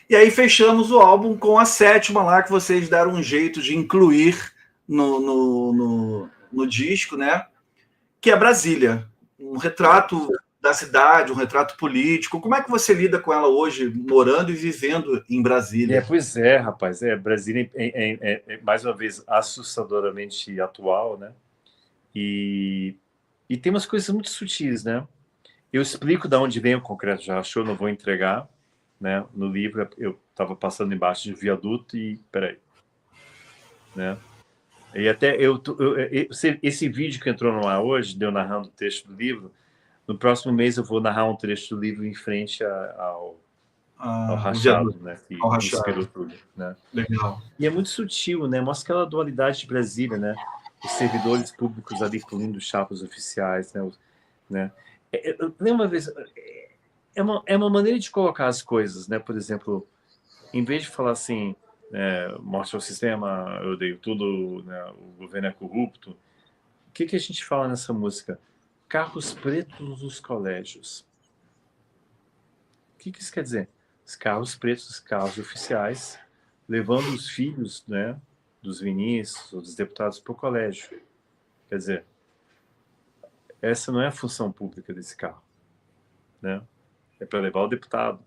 E aí fechamos o álbum com a sétima lá, que vocês deram um jeito de incluir no disco, né? Que é Brasília. Um retrato da cidade, um retrato político. Como é que você lida com ela hoje, morando e vivendo em Brasília? Pois é, rapaz. Brasília mais uma vez, assustadoramente atual, né? E tem umas coisas muito sutis, né? Eu explico de onde vem o concreto já rachou, não vou entregar, né? No livro eu estava passando embaixo de um viaduto e peraí, né? E até esse vídeo que entrou no ar hoje, de eu narrando o texto do livro, no próximo mês eu vou narrar um trecho do livro em frente ao O rachado, viaduto né? Que ao inspirou rachado. tudo, né? Legal. E é muito sutil, né? Mostra aquela dualidade de Brasília, né? Os servidores públicos ali polindo chapas oficiais, né? Lembra uma vez, é uma maneira de colocar as coisas, né? Por exemplo, em vez de falar assim, morte ao sistema, eu odeio tudo, né? O governo é corrupto, o que a gente fala nessa música? Carros pretos nos colégios. O que isso quer dizer? Os carros pretos, os carros oficiais, levando os filhos, né, dos ministros ou dos deputados para o colégio. Quer dizer, essa não é a função pública desse carro, né? É para levar o deputado.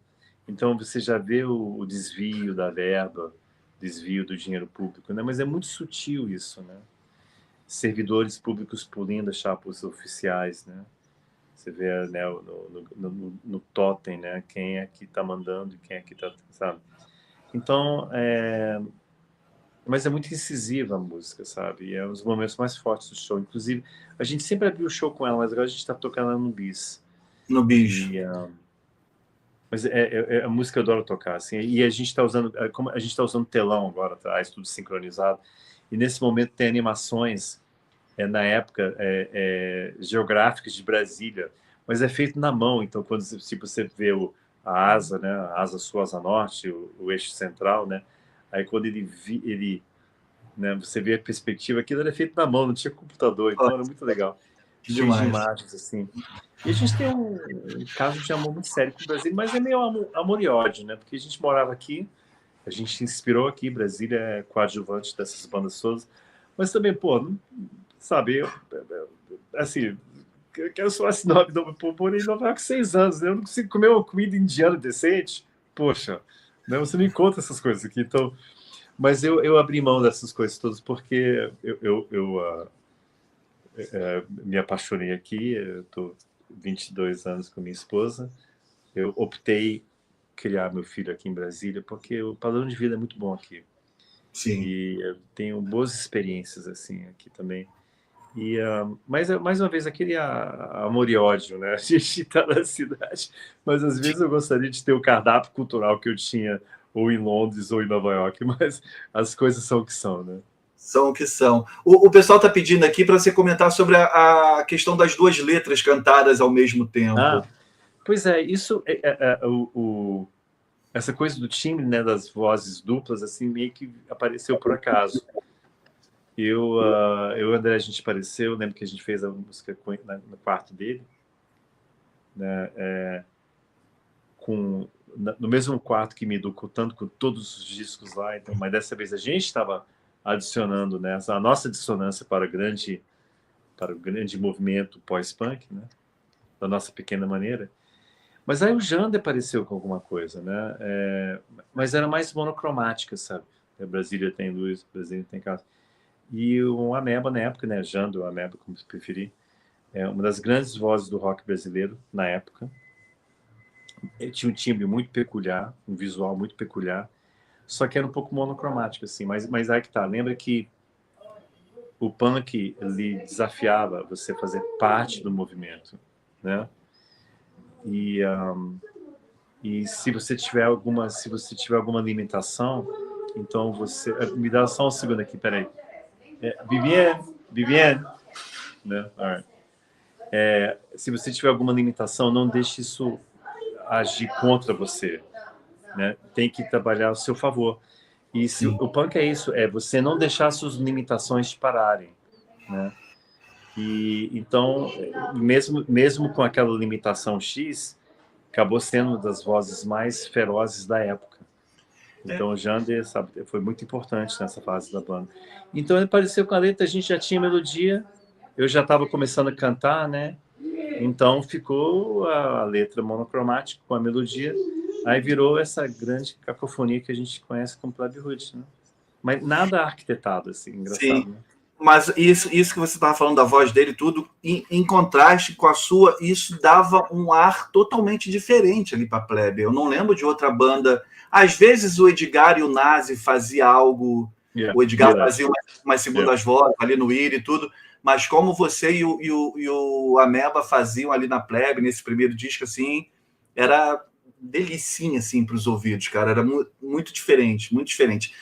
Então você já vê o desvio da verba, desvio do dinheiro público, né? Mas é muito sutil isso, né? Servidores públicos pulindo as chapas oficiais, né? Você vê, né, no totem, né? Quem é que está mandando e quem é que está, sabe? Então, mas é muito incisiva a música, sabe? E é um dos momentos mais fortes do show. Inclusive, a gente sempre abriu o show com ela, mas agora a gente está tocando ela no bis. No bis. E, mas é a música que eu adoro tocar, assim. E a gente está usando, como a gente está usando telão agora atrás, tudo sincronizado. E nesse momento tem animações, na época, geográficas de Brasília, mas é feito na mão. Então, quando tipo, você vê a asa, né, a asa sul, asa norte, o eixo central, né? Aí quando ele, né, você vê a perspectiva, aquilo era feito na mão, não tinha computador, então era muito legal, Que cheio de demais. imagens assim. E a gente tem um caso de amor muito sério com o Brasil, mas é meio amor e ódio, né? Porque a gente morava aqui, a gente se inspirou aqui, Brasília é coadjuvante dessas bandas todas, mas também, pô, sabe, assim, eu quero soar esse nome, morei em Nova York 6 anos, né? Eu não consigo comer uma comida indiana decente, poxa, né? Você não encontra essas coisas aqui, então. Mas eu abri mão dessas coisas todas porque eu me apaixonei aqui, eu estou 22 anos com minha esposa, eu optei criar meu filho aqui em Brasília porque o padrão de vida é muito bom aqui. Sim. E eu tenho boas experiências assim aqui também. E, mas, mais uma vez, aquele amor e ódio, né? A gente está na cidade, mas às vezes eu gostaria de ter o cardápio cultural que eu tinha ou em Londres ou em Nova York, mas as coisas são o que são, né? São o que são. O pessoal está pedindo aqui para você comentar sobre a questão das duas letras cantadas ao mesmo tempo. Pois é, isso essa coisa do timbre, né, das vozes duplas, assim, meio que apareceu por acaso. Eu e o André, a gente apareceu, eu lembro que a gente fez a música no quarto dele, né, no mesmo quarto que me contando com todos os discos lá, então, mas dessa vez a gente estava adicionando, né, a nossa dissonância para o grande movimento pós-punk, né, da nossa pequena maneira. Mas aí o Jander apareceu com alguma coisa, né? Mas era mais monocromática, sabe? Brasília tem luz, Brasília tem casa. E o Ameba na época, né? Jander, o Ameba, como se preferir, é uma das grandes vozes do rock brasileiro na época. Ele tinha um timbre muito peculiar, um visual muito peculiar, só que era um pouco monocromático, assim. Mas aí que tá. Lembra que o punk ele desafiava você fazer parte do movimento, né? E se você tiver alguma limitação, então você me dá só um segundo aqui, peraí. Viviane, né? Right. Se você tiver alguma limitação, não deixe isso agir contra você, né? Tem que trabalhar ao seu favor. E se o punk é isso, você não deixar suas limitações te pararem, né? E então, mesmo com aquela limitação X, acabou sendo uma das vozes mais ferozes da época, Então o Jander, sabe, foi muito importante nessa fase da banda. Então ele apareceu com a letra, a gente já tinha melodia, eu já estava começando a cantar, né? Então ficou a letra monocromática com a melodia, aí virou essa grande cacofonia que a gente conhece como Plebe Rude, né? Mas nada arquitetado, assim, engraçado, Sim. né? Mas isso que você estava falando da voz dele, tudo, em contraste com a sua, isso dava um ar totalmente diferente ali para a Plebe. Eu não lembro de outra banda. Às vezes o Edgar e o Nazi faziam algo, o Edgar fazia umas segundas vozes ali no Ir e tudo, mas como você e o Ameba faziam ali na Plebe, nesse primeiro disco, assim, era delicinha assim, para os ouvidos, cara. Era muito diferente, muito diferente.